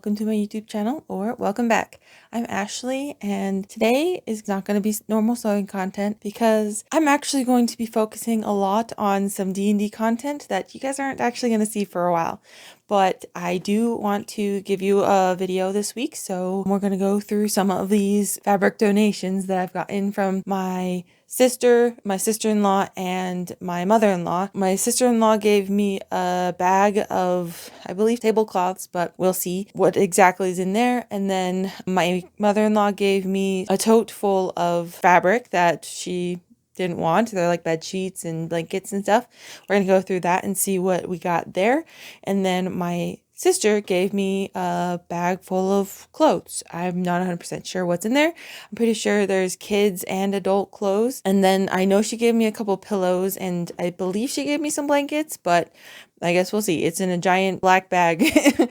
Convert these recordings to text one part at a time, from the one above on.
welcome to my YouTube channel, or welcome back. I'm Ashley, and today is not going to be normal sewing content because I'm actually going to be focusing a lot on some D&D content that you guys aren't actually going to see for a while. But I do want to give you a video this week, so we're going to go through some of these fabric donations that I've gotten from my sister, my sister-in-law, and my mother-in-law. My sister-in-law gave me a bag of, I believe, tablecloths, but we'll see what exactly is in there. And then my mother-in-law gave me a tote full of fabric that she didn't want. They're like bed sheets and blankets and stuff. We're gonna go through that and see what we got there. And then my sister gave me a bag full of clothes. I'm not 100% sure what's in there. I'm pretty sure there's kids and adult clothes. And then I know she gave me a couple pillows, and I believe she gave me some blankets, but I guess we'll see. It's in a giant black bag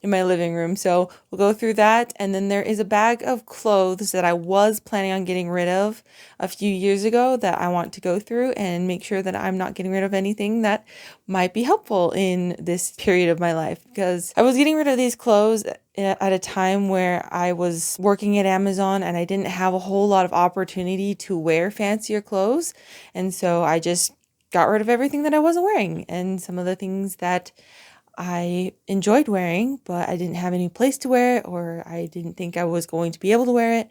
in my living room. So we'll go through that. And then there is a bag of clothes that I was planning on getting rid of a few years ago that I want to go through and make sure that I'm not getting rid of anything that might be helpful in this period of my life. Because I was getting rid of these clothes at a time where I was working at Amazon and I didn't have a whole lot of opportunity to wear fancier clothes. And so I just got rid of everything that I wasn't wearing, and some of the things that I enjoyed wearing, but I didn't have any place to wear it, or I didn't think I was going to be able to wear it.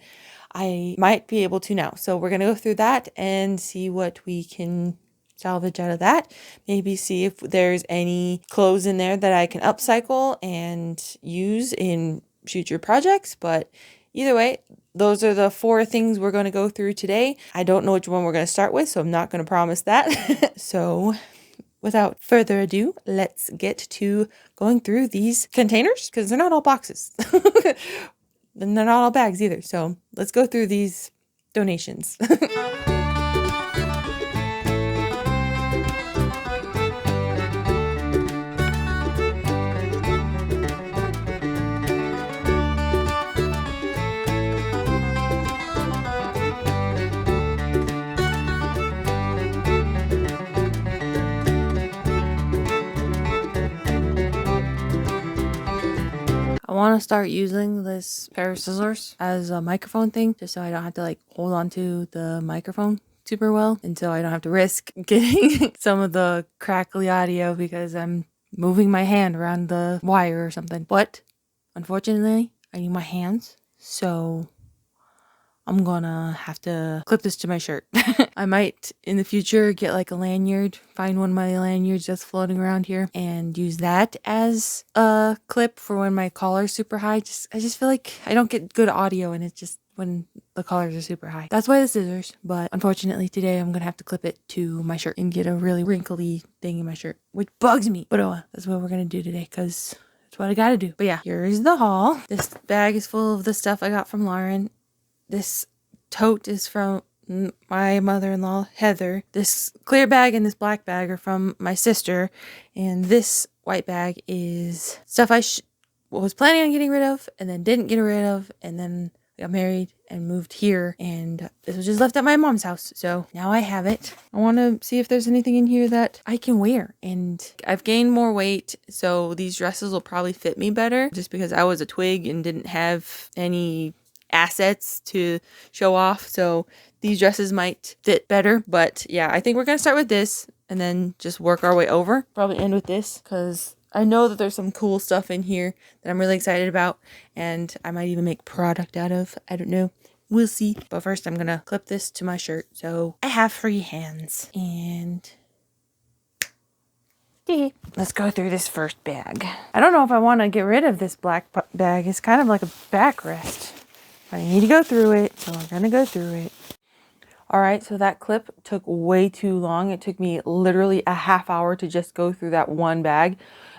I might be able to now. So we're going to go through that and see what we can salvage out of that. Maybe see if there's any clothes in there that I can upcycle and use in future projects. But either way, those are the 4 things we're going to go through today. I don't know which one we're going to start with, so I'm not going to promise that. So without further ado, let's get to going through these containers, because they're not all boxes. And they're not all bags either. So let's go through these donations. I want to start using this pair of scissors as a microphone thing, just so I don't have to like hold on to the microphone super well, and so I don't have to risk getting some of the crackly audio because I'm moving my hand around the wire or something. But unfortunately, I need my hands, so I'm gonna have to clip this to my shirt. I might in the future get like a lanyard, find one of my lanyards that's floating around here and use that as a clip for when my collar's super high. I just feel like I don't get good audio, and it's just when the collars are super high. That's why the scissors, but unfortunately today I'm gonna have to clip it to my shirt and get a really wrinkly thing in my shirt, which bugs me. But that's what we're gonna do today, because that's what I gotta do. But yeah, here's the haul. This bag is full of the stuff I got from Lauren. This tote is from my mother-in-law, Heather. This clear bag and this black bag are from my sister. And this white bag is stuff I was planning on getting rid of and then didn't get rid of. And then I got married and moved here. And this was just left at my mom's house. So now I have it. I want to see if there's anything in here that I can wear. And I've gained more weight, so these dresses will probably fit me better just because I was a twig and didn't have any assets to show off, so these dresses might fit better. But yeah, I think we're gonna start with this and then just work our way over. Probably end with this because I know that there's some cool stuff in here that I'm really excited about, and I might even make product out of. I don't know, we'll see. But first I'm gonna clip this to my shirt so I have free hands. And let's go through this first bag. I don't know if I want to get rid of this black bag. It's kind of like a backrest. I need to go through it, so I'm gonna go through it. Alright, so that clip took way too long. It took me literally a half hour to just go through that one bag,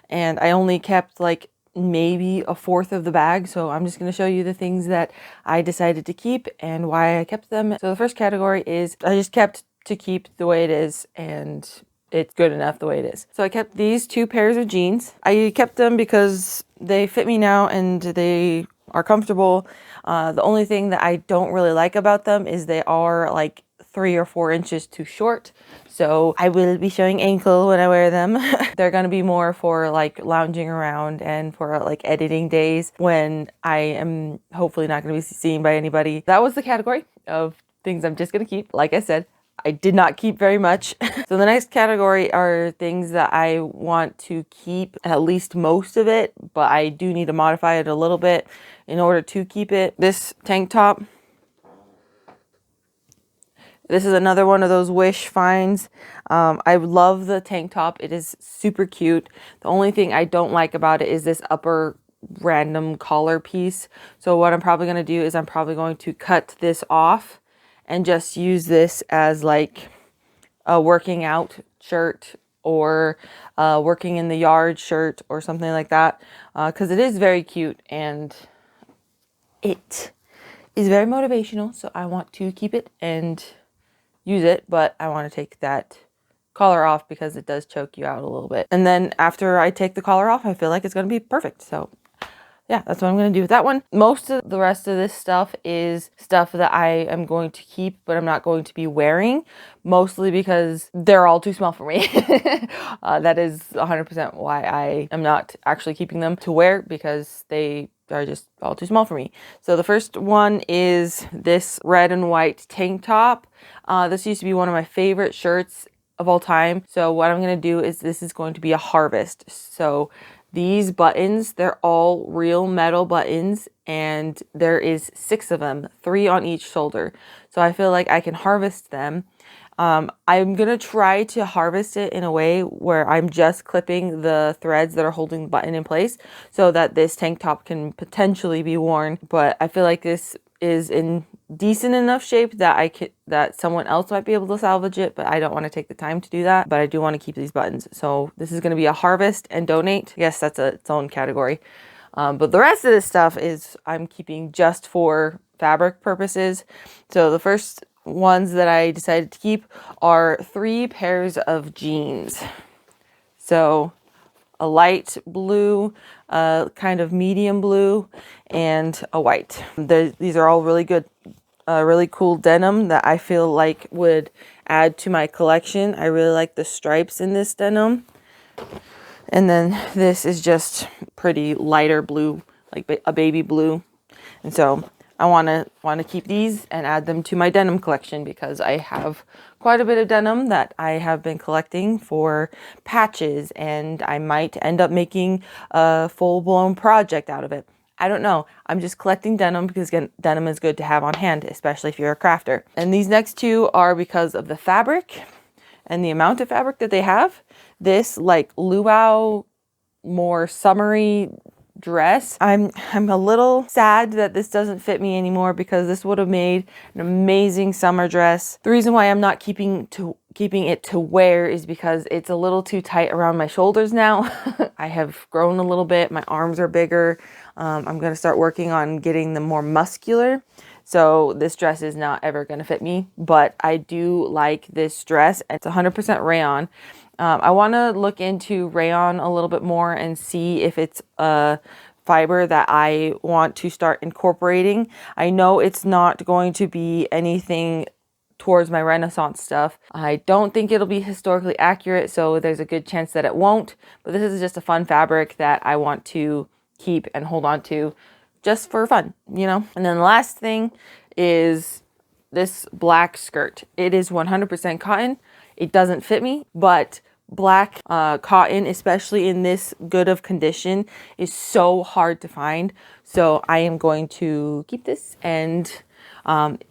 and I only kept like maybe a fourth of the bag, so I'm just going to show you the things that I decided to keep and why I kept them. So the first category is I just kept to keep the way it is, and it's good enough the way it is. So I kept these 2 pairs of jeans. I kept them because they fit me now and they are comfortable. The only thing that I don't really like about them is they are like 3 or 4 inches too short. So I will be showing ankle when I wear them. They're going to be more for like lounging around and for like editing days when I am hopefully not going to be seen by anybody. That was the category of things I'm just going to keep. Like I said, I did not keep very much. So the next category are things that I want to keep at least most of it, but I do need to modify it a little bit in order to keep it. This tank top. This is another one of those Wish finds. I love the tank top. It is super cute. The only thing I don't like about it is this upper random collar piece. So what I'm probably going to do is I'm probably going to cut this off and just use this as like a working out shirt or working in the yard shirt or something like that. Because it is very cute and it is very motivational. So I want to keep it and use it, but I want to take that collar off because it does choke you out a little bit. And then after I take the collar off, I feel like it's going to be perfect. So yeah, that's what I'm going to do with that one. Most of the rest of this stuff is stuff that I am going to keep, but I'm not going to be wearing, mostly because they're all too small for me. That is 100% why I am not actually keeping them to wear, because they are just all too small for me. So the first one is this red and white tank top. This used to be one of my favorite shirts of all time. So what I'm going to do is this is going to be a harvest. So these buttons, they're all real metal buttons, and there is 6 of them, 3 on each shoulder. So I feel like I can harvest them. I'm going to try to harvest it in a way where I'm just clipping the threads that are holding the button in place so that this tank top can potentially be worn. But I feel like this is in decent enough shape that that someone else might be able to salvage it, but I don't want to take the time to do that. But I do want to keep these buttons. So this is going to be a harvest and donate. Yes, that's its own category. But the rest of this stuff is I'm keeping just for fabric purposes. So the first ones that I decided to keep are 3 pairs of jeans. So a light blue, kind of medium blue, and a white. These are all really good, really cool denim that I feel like would add to my collection. I really like the stripes in this denim. And then this is just pretty lighter blue, like a baby blue. And so I want to keep these and add them to my denim collection because I have quite a bit of denim that I have been collecting for patches, and I might end up making a full-blown project out of it. I don't know. I'm just collecting denim because denim is good to have on hand, especially if you're a crafter. And these next 2 are because of the fabric and the amount of fabric that they have. This like luau, more summery dress. I'm a little sad that this doesn't fit me anymore because this would have made an amazing summer dress. The reason why I'm not keeping it to wear is because it's a little too tight around my shoulders now. I have grown a little bit. My arms are bigger. I'm going to start working on getting them more muscular. So this dress is not ever going to fit me, but I do like this dress. It's 100% rayon. I want to look into rayon a little bit more and see if it's a fiber that I want to start incorporating. I know it's not going to be anything towards my Renaissance stuff. I don't think it'll be historically accurate, so there's a good chance that it won't. But this is just a fun fabric that I want to keep and hold on to just for fun, you know? And then the last thing is this black skirt. It is 100% cotton. It doesn't fit me, but black cotton, especially in this good of condition, is so hard to find. So I am going to keep this, and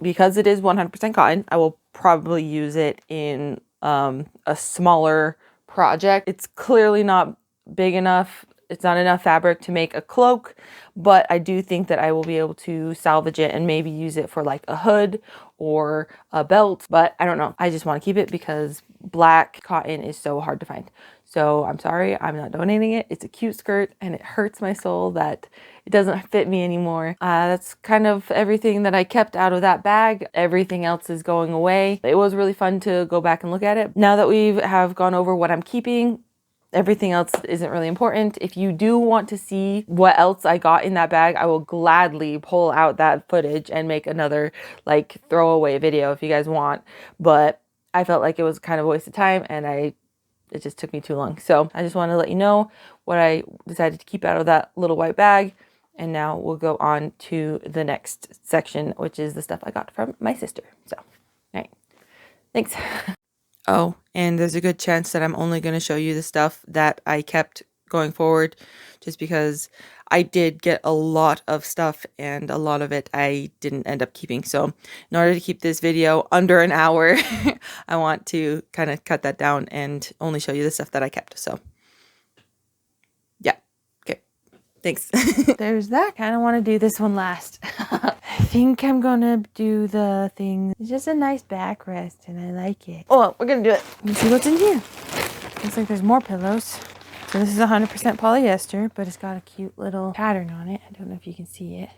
because it is 100% cotton, I will probably use it in a smaller project. It's clearly not big enough. It's not enough fabric to make a cloak, but I do think that I will be able to salvage it and maybe use it for like a hood or a belt, but I don't know. I just want to keep it because black cotton is so hard to find. So I'm sorry, I'm not donating it. It's a cute skirt and it hurts my soul that it doesn't fit me anymore. That's kind of everything that I kept out of that bag. Everything else is going away. It was really fun to go back and look at it. Now that we have gone over what I'm keeping, everything else isn't really important. If you do want to see what else I got in that bag, I will gladly pull out that footage and make another like throwaway video if you guys want. But I felt like it was kind of a waste of time, and it just took me too long. So I just want to let you know what I decided to keep out of that little white bag. And now we'll go on to the next section, which is the stuff I got from my sister. So, all right. Thanks. Oh, and there's a good chance that I'm only going to show you the stuff that I kept going forward, just because I did get a lot of stuff and a lot of it I didn't end up keeping. So in order to keep this video under an hour, I want to kind of cut that down and only show you the stuff that I kept. So yeah. Okay. Thanks. There's that. Kind of want to do this one last. I think I'm gonna do the thing. It's just a nice backrest and I like it. Oh, we're gonna do it. Let's see what's in here. Looks like there's more pillows. So this is 100% polyester, but it's got a cute little pattern on it. I don't know if you can see it.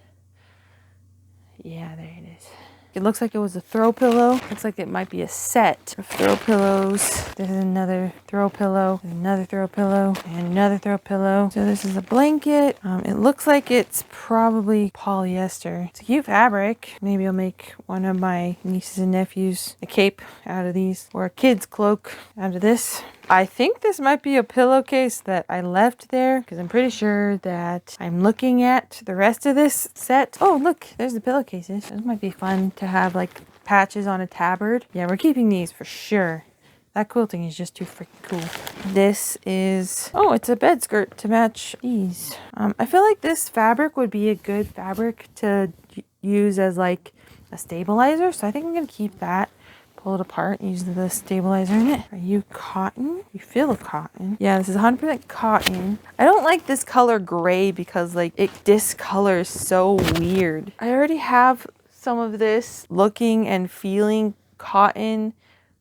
Yeah, there it is. It looks like it was a throw pillow. Looks like it might be a set of throw pillows. There's another throw pillow, another throw pillow, and another throw pillow. So this is a blanket. It looks like it's probably polyester. It's a cute fabric. Maybe I'll make one of my nieces and nephews a cape out of these, or a kid's cloak out of this. I think this might be a pillowcase that I left there, because I'm pretty sure that I'm looking at the rest of this set. Oh, look, there's the pillowcases. This might be fun to have like patches on a tabard. Yeah, we're keeping these for sure. That quilting is just too freaking cool. This is, oh, it's a bed skirt to match these. I feel like this fabric would be a good fabric to use as like a stabilizer. So I think I'm going to keep that. Pull it apart, use the stabilizer in it. Are you cotton? You feel cotton. Yeah, this is 100% cotton. I don't like this color gray because like it discolors so weird. I already have some of this looking and feeling cotton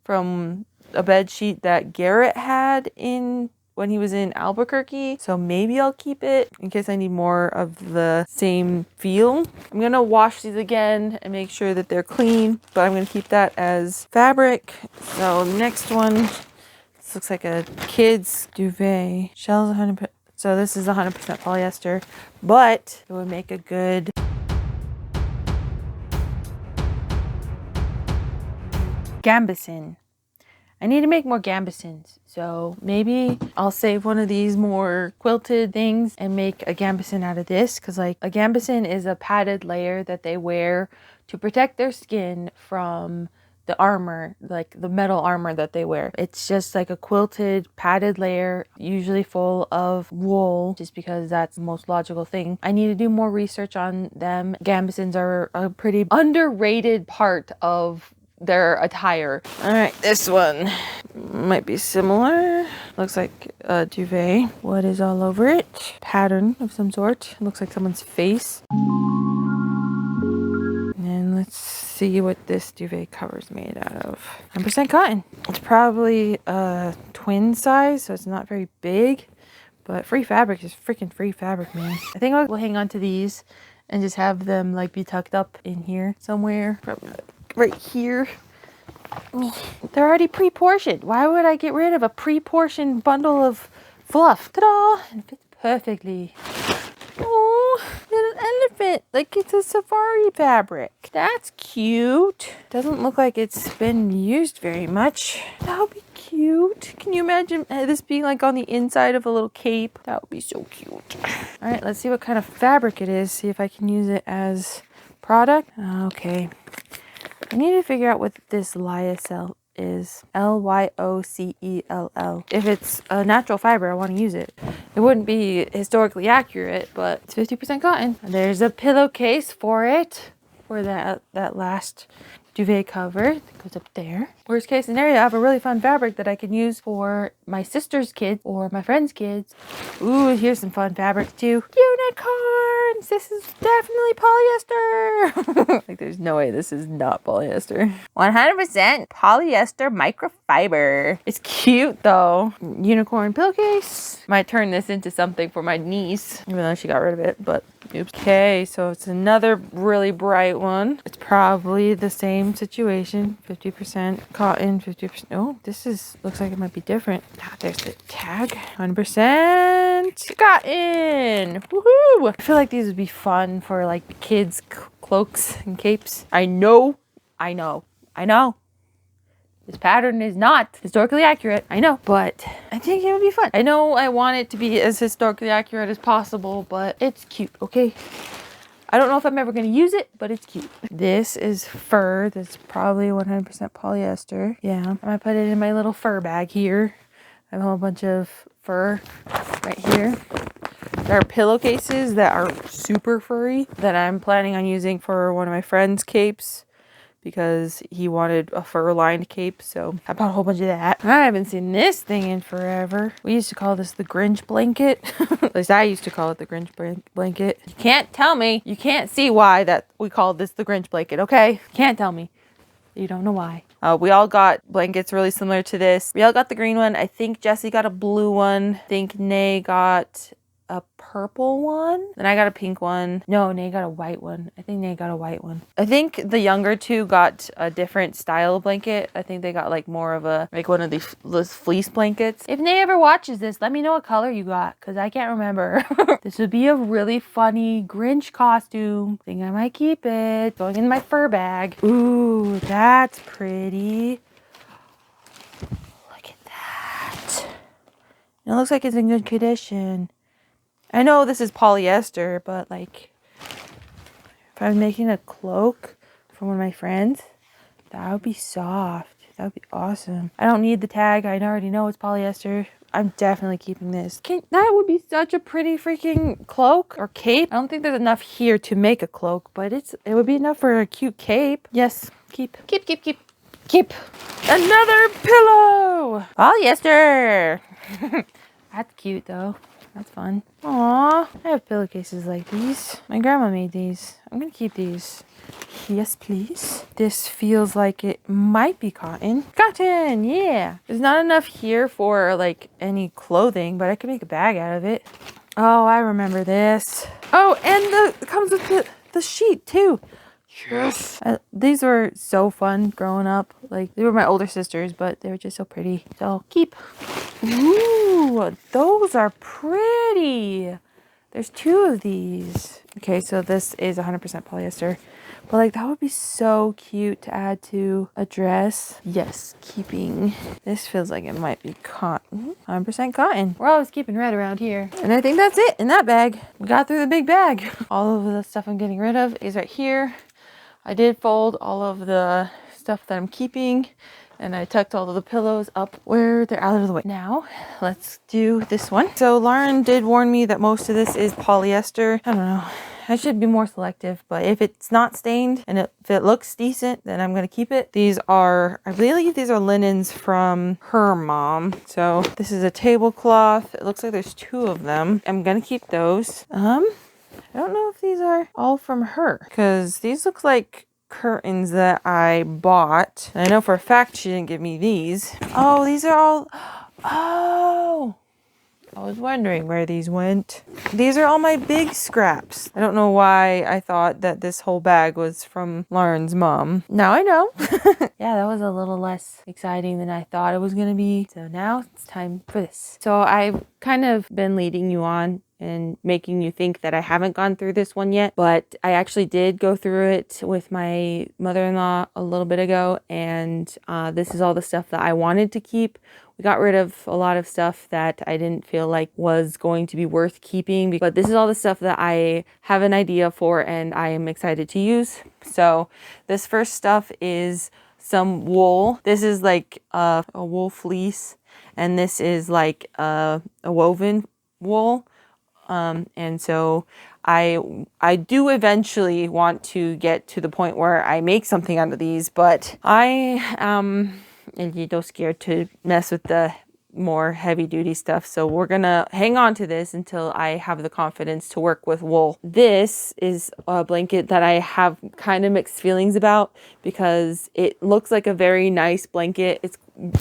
from a bed sheet that Garrett had in when he was in Albuquerque. So maybe I'll keep it in case I need more of the same feel. I'm gonna wash these again and make sure that they're clean, but I'm gonna keep that as fabric. So next one, this looks like a kid's duvet. Shell's 100%. So this is 100% polyester, but it would make a good gambeson. I need to make more gambesons, so maybe I'll save one of these more quilted things and make a gambeson out of this, because like a gambeson is a padded layer that they wear to protect their skin from the armor, like the metal armor that they wear. It's just like a quilted padded layer, usually full of wool, just because that's the most logical thing. I need to do more research on them. Gambesons are a pretty underrated part of their attire. All right, this one might be similar. Looks like a duvet. What is all over it? Pattern of some sort. Looks like someone's face. And let's see what this duvet cover is made out of. 100% cotton. It's probably a twin size, so it's not very big, but free fabric is freaking free fabric, man. I think we'll hang on to these and just have them like be tucked up in here somewhere. Probably right here. They're already pre-portioned. Why would I get rid of a pre-portioned bundle of fluff? Ta-da! It fits perfectly. Oh, little elephant. Like it's a safari fabric. That's cute. Doesn't look like it's been used very much. That would be cute. Can you imagine this being like on the inside of a little cape? That would be so cute. All right, let's see what kind of fabric it is. See if I can use it as product. Okay. I need to figure out what this lyocell is. Lyocell. If it's a natural fiber, I want to use it. It wouldn't be historically accurate, but it's 50% cotton. There's a pillowcase for it, for that last duvet cover that goes up there. Worst case scenario, I have a really fun fabric that I can use for my sister's kids or my friend's kids. Ooh, here's some fun fabric too. Unicorn! friends, this is definitely polyester. Like, there's no way this is not polyester. 100% polyester microfiber. It's cute though. Unicorn pillowcase. Might turn this into something for my niece, even though she got rid of it, but oops. Okay, so it's another really bright one. It's probably the same situation. 50% cotton, 50%. Oh, looks like it might be different. Ah, there's the tag. 100% cotton. Woohoo! I feel like these would be fun for like kids' cloaks and capes. I know. This pattern is not historically accurate, I know, but I think it would be fun. I know I want it to be as historically accurate as possible, but it's cute, okay? I don't know if I'm ever going to use it, but it's cute. This is fur. That's probably 100% polyester. Yeah, I might put it in my little fur bag here. I have a whole bunch of fur right here. There are pillowcases that are super furry that I'm planning on using for one of my friend's capes, because he wanted a fur-lined cape, so I bought a whole bunch of that. I haven't seen this thing in forever. We used to call this the Grinch blanket. At least I used to call it the Grinch blanket. You can't tell me. You can't see why that we call this the Grinch blanket, okay? Can't tell me. You don't know why. We all got blankets really similar to this. We all got the green one. I think Jesse got a blue one. I think Nay got a purple one. Then I got a pink one. No, Nay got a white one. I think Nay got a white one. I think the younger two got a different style of blanket. I think they got like more of a, like one of those fleece blankets. If Nay ever watches this, let me know what color you got, because I can't remember. This would be a really funny Grinch costume. I think I might keep it. Going in my fur bag. Ooh, that's pretty. Look at that. It looks like it's in good condition. I know this is polyester, but like, if I was making a cloak for one of my friends, that would be soft. That would be awesome. I don't need the tag. I already know it's polyester. I'm definitely keeping this. That would be such a pretty freaking cloak or cape. I don't think there's enough here to make a cloak, but it would be enough for a cute cape. Yes, keep. Another pillow. Polyester. That's cute though. That's fun. Aww, I have pillowcases like these. My grandma made these. I'm gonna keep these. Yes, please. This feels like it might be cotton. Cotton, yeah. There's not enough here for like any clothing, but I could make a bag out of it. Oh, I remember this. Oh, and it comes with the sheet too. Yes. These were so fun growing up. Like, they were my older sisters, but they were just so pretty. So, keep. Ooh, those are pretty. There's two of these. Okay, so this is 100% polyester. But, like, that would be so cute to add to a dress. Yes, keeping. This feels like it might be cotton. 100% cotton. We're always keeping red around here. And I think that's it in that bag. We got through the big bag. All of the stuff I'm getting rid of is right here. I did fold all of the stuff that I'm keeping, and I tucked all of the pillows up where they're out of the way. Now, let's do this one. So Lauren did warn me that most of this is polyester. I don't know. I should be more selective, but if it's not stained and if it looks decent, then I'm going to keep it. These are, I believe these are linens from her mom. So this is a tablecloth. It looks like there's two of them. I'm going to keep those. I don't know if these are all from her, because these look like curtains that I bought. And I know for a fact she didn't give me these. Oh, these are all... Oh! I was wondering where these went. These are all my big scraps. I don't know why I thought that this whole bag was from Lauren's mom. Now I know. Yeah, that was a little less exciting than I thought it was going to be. So now it's time for this. So I've kind of been leading you on and making you think that I haven't gone through this one yet, but I actually did go through it with my mother-in-law a little bit ago, and this is all the stuff that I wanted to keep. We got rid of a lot of stuff that I didn't feel like was going to be worth keeping, but this is all the stuff that I have an idea for and I am excited to use. So this first stuff is some wool. This is like a wool fleece, and this is like a woven wool. And so I do eventually want to get to the point where I make something out of these, but I am a little scared to mess with the more heavy duty stuff. So we're gonna hang on to this until I have the confidence to work with wool. This is a blanket that I have kind of mixed feelings about because it looks like a very nice blanket. It's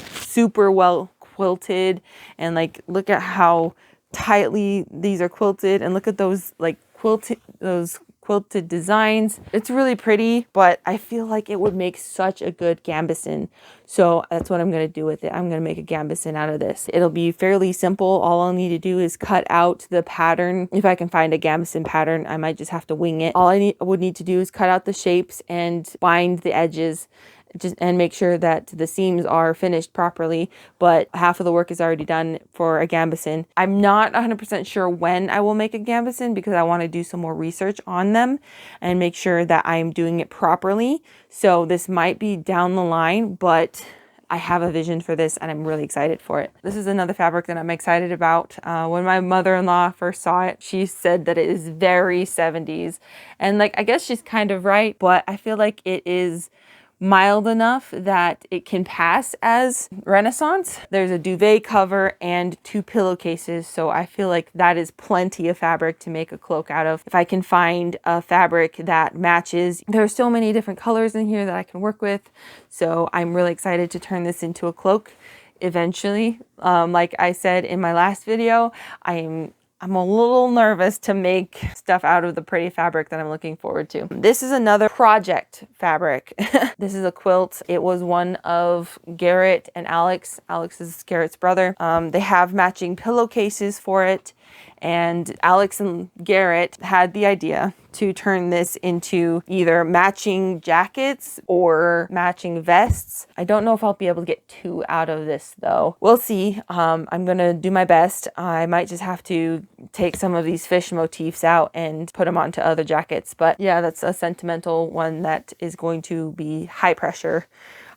super well quilted, and like look at how tightly these are quilted, and look at those like quilted designs. It's really pretty, but I feel like it would make such a good gambeson. So that's what I'm going to do with it. I'm going to make a gambeson out of this. It'll be fairly simple. All I'll need to do is cut out the pattern. If I can find a gambeson pattern, I might just have to wing it. All I would need to do is cut out the shapes and bind the edges, and make sure that the seams are finished properly, but half of the work is already done for a gambeson. I'm not 100% sure when I will make a gambeson because I want to do some more research on them and make sure that I'm doing it properly. So this might be down the line, but I have a vision for this and I'm really excited for it. This is another fabric that I'm excited about. When my mother-in-law first saw it, she said that it is very 70s. And like, I guess she's kind of right, but I feel like it is mild enough that it can pass as Renaissance. There's a duvet cover and 2 pillowcases, so I feel like that is plenty of fabric to make a cloak out of. If I can find a fabric that matches, there are so many different colors in here that I can work with, so I'm really excited to turn this into a cloak eventually. Like I said in my last video, I'm a little nervous to make stuff out of the pretty fabric that I'm looking forward to. This is another project fabric. This is a quilt. It was one of Garrett and Alex. Alex is Garrett's brother. They have matching pillowcases for it. And Alex and Garrett had the idea to turn this into either matching jackets or matching vests. I don't know if I'll be able to get 2 out of this though. We'll see. I'm gonna do my best. I might just have to take some of these fish motifs out and put them onto other jackets. But yeah, that's a sentimental one that is going to be high pressure,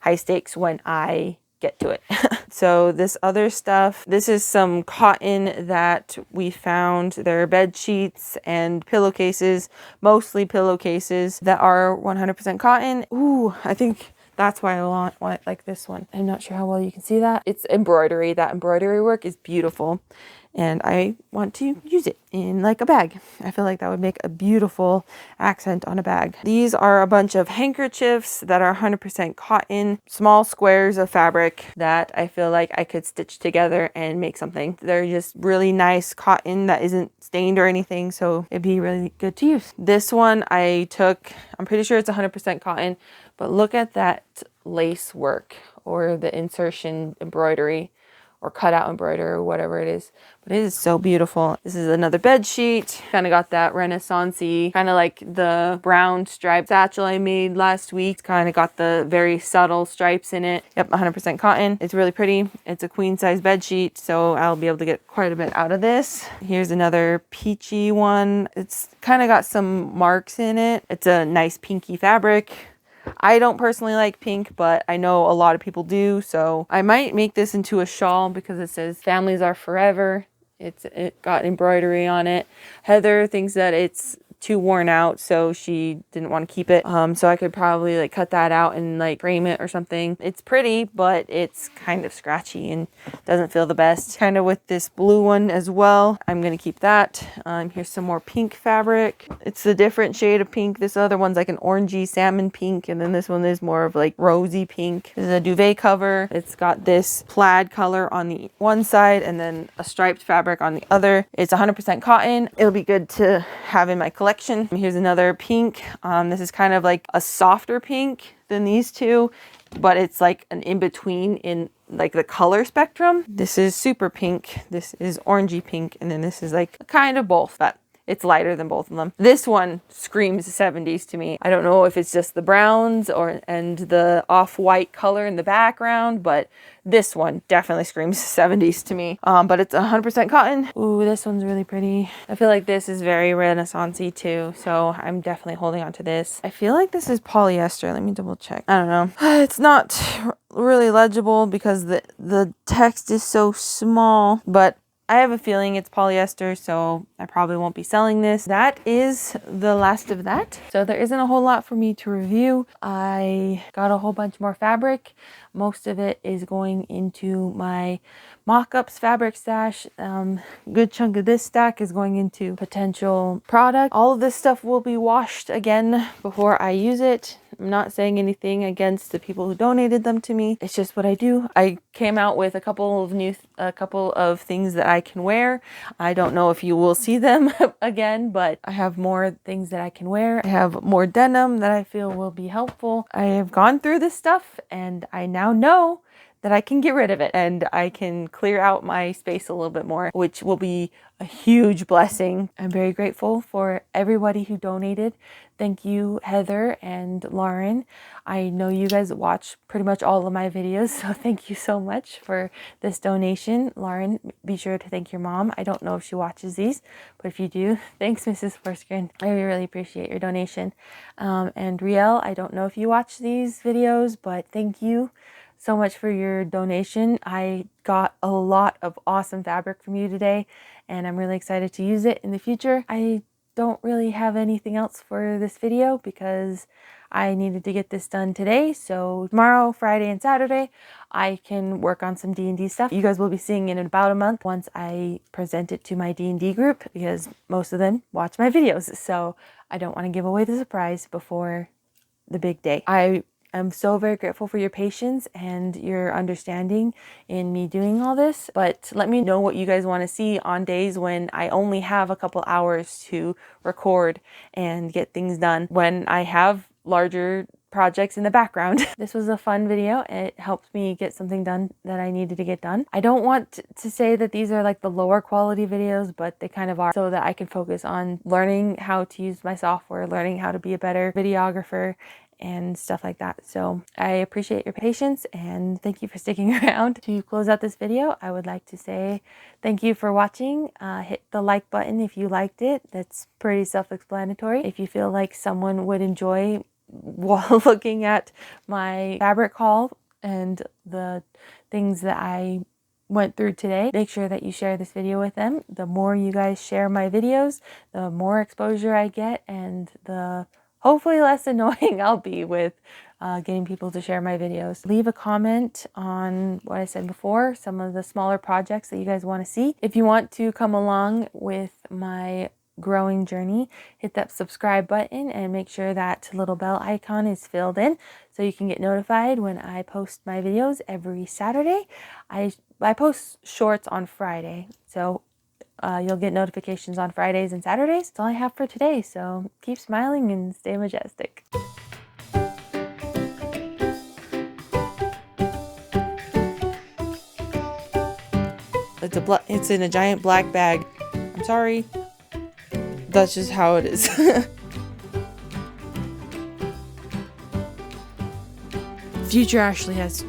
high stakes when I get to it. So this other stuff, this is some cotton that we found. There are bed sheets and pillowcases, mostly pillowcases that are 100% cotton. Ooh, I think that's why I want it like this one. I'm not sure how well you can see that. It's embroidery. That embroidery work is beautiful. And I want to use it in like a bag. I feel like that would make a beautiful accent on a bag. These are a bunch of handkerchiefs that are 100% cotton, small squares of fabric that I feel like I could stitch together and make something. They're just really nice cotton that isn't stained or anything, so it'd be really good to use. This one I took, I'm pretty sure it's 100% cotton, but look at that lace work or the insertion embroidery or cutout embroidery or whatever it is. But it is so beautiful. This is another bed sheet. Kind of got that Renaissance-y, kind of like the brown striped satchel I made last week. Kind of got the very subtle stripes in it. Yep, 100% cotton. It's really pretty. It's a queen size bed sheet, so I'll be able to get quite a bit out of this. Here's another peachy one. It's kind of got some marks in it. It's a nice pinky fabric. I don't personally like pink, but I know a lot of people do, so I might make this into a shawl because it says families are forever. It got embroidery on it. Heather thinks that it's too worn out, so she didn't want to keep it. So I could probably like cut that out and like frame it or something. It's pretty, but it's kind of scratchy and doesn't feel the best. Kind of with this blue one as well. I'm gonna keep that. Here's some more pink fabric. It's a different shade of pink. This other one's like an orangey salmon pink, and then this one is more of like rosy pink. This is a duvet cover. It's got this plaid color on the one side and then a striped fabric on the other. It's 100% cotton. It'll be good to have in my collection. Here's another pink. This is kind of like a softer pink than these two, but it's like an in-between in like the color spectrum. This is super pink. This is orangey pink. And then this is like kind of both, but it's lighter than both of them. This one screams 70s to me. I don't know if it's just the browns and the off-white color in the background, but this one definitely screams 70s to me. But it's 100% cotton. Ooh, this one's really pretty. I feel like this is very Renaissance-y too, so I'm definitely holding on to this. I feel like this is polyester. Let me double check. I don't know. It's not really legible because the text is so small, but I have a feeling it's polyester, so I probably won't be selling this. That is the last of that. So there isn't a whole lot for me to review. I got a whole bunch more fabric. Most of it is going into my mock-ups fabric stash. Good chunk of this stack is going into potential product. All of this stuff will be washed again before I use it. I'm not saying anything against the people who donated them to me. It's just what I do. I came out with a couple of things that I can wear. I don't know if you will see them again, but I have more things that I can wear. I have more denim that I feel will be helpful. I have gone through this stuff and I now know that I can get rid of it and I can clear out my space a little bit more, which will be a huge blessing. I'm very grateful for everybody who donated. Thank you, Heather and Lauren. I know you guys watch pretty much all of my videos, so thank you so much for this donation. Lauren, be sure to thank your mom. I don't know if she watches these, but if you do, thanks, Mrs. Forsgren. I really appreciate your donation. And Riel, I don't know if you watch these videos, but thank you so much for your donation. I got a lot of awesome fabric from you today, and I'm really excited to use it in the future. I don't really have anything else for this video because I needed to get this done today. So tomorrow, Friday, and Saturday, I can work on some D&D stuff. You guys will be seeing it in about a month once I present it to my D&D group, because most of them watch my videos. So I don't want to give away the surprise before the big day. I'm so very grateful for your patience and your understanding in me doing all this, but let me know what you guys want to see on days when I only have a couple hours to record and get things done, when I have larger projects in the background. This was a fun video. It helped me get something done that I needed to get done. I don't want to say that these are like the lower quality videos, but they kind of are, so that I can focus on learning how to use my software, learning how to be a better videographer, and stuff like that. So I appreciate your patience and thank you for sticking around. To close out this video, I would like to say thank you for watching. Hit the like button if you liked it. That's pretty self-explanatory. If you feel like someone would enjoy while looking at my fabric haul and the things that I went through today, make sure that you share this video with them. The more you guys share my videos, the more exposure I get, and the hopefully less annoying I'll be with getting people to share my videos. Leave a comment on what I said before, some of the smaller projects that you guys want to see. If you want to come along with my growing journey, hit that subscribe button and make sure that little bell icon is filled in so you can get notified when I post my videos every Saturday. I post shorts on Friday, so you'll get notifications on Fridays and Saturdays. That's all I have for today, so keep smiling and stay majestic. It's in a giant black bag. I'm sorry. That's just how it is. Future Ashley has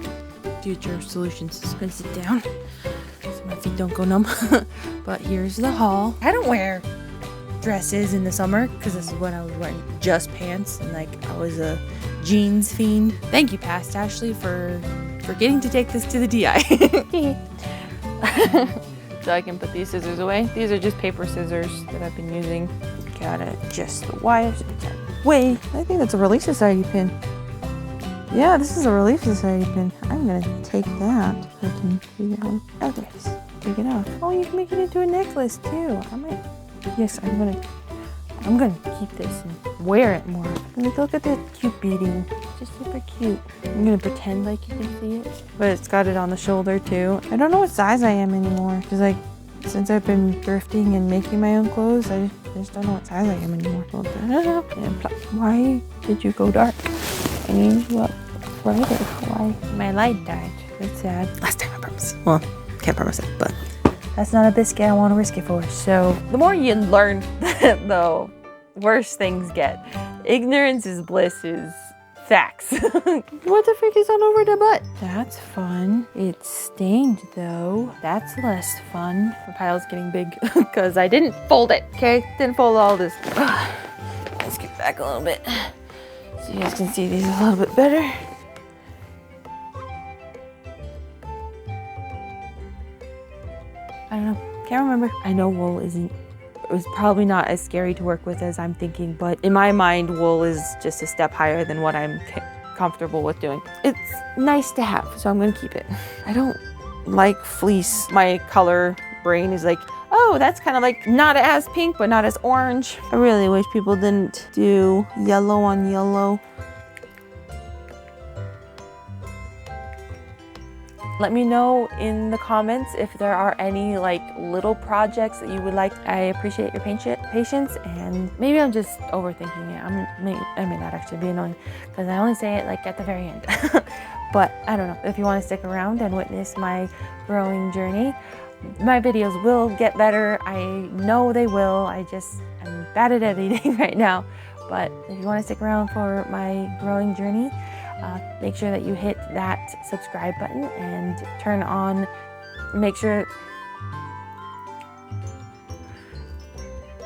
future solutions. Just gonna sit down so my feet don't go numb. But here's the haul. I don't wear dresses in the summer because this is when I was wearing just pants and like I was a jeans fiend. Thank you, Past Ashley, for getting to take this to the DI. So I can put these scissors away. These are just paper scissors that I've been using. Gotta adjust the wires. Wait, I think that's a Relief Society pin. Yeah, this is a Relief Society pin. I'm gonna take that. I can figure out. Oh, there it is. Take it off. Oh, you can make it into a necklace too. Yes, I'm gonna keep this and wear it more. Look at that cute beading. Just super cute. I'm gonna pretend like you can see it. But it's got it on the shoulder too. I don't know what size I am anymore. Cause like, since I've been thrifting and making my own clothes, I just don't know what size I am anymore. Why did you go dark? I need you up brighter. Why? My light died. That's sad. Last time I promise. Well, can't promise it, but that's not a biscuit I want to risk it for. So the more you learn, the worse things get. Ignorance is bliss is facts. What the freak is all over the butt? That's fun. It's stained though. That's less fun. My pile's getting big because I didn't fold it. Okay, didn't fold all this. Let's get back a little bit so you guys can see these a little bit better. I don't know. Can't remember. I know wool isn't, it was probably not as scary to work with as I'm thinking, but in my mind, wool is just a step higher than what I'm comfortable with doing. It's nice to have, so I'm gonna keep it. I don't like fleece. My color brain is like, oh, that's kind of like not as pink, but not as orange. I really wish people didn't do yellow on yellow. Let me know in the comments if there are any like little projects that you would like. I appreciate your patience, and maybe I'm just overthinking it. I may not actually be annoying because I only say it like at the very end. But I don't know, if you want to stick around and witness my growing journey, my videos will get better. I know they will. I'm bad at editing right now. But if you want to stick around for my growing journey, make sure that you hit that subscribe button and turn on, make sure,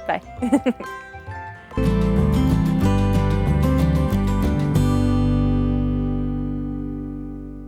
bye.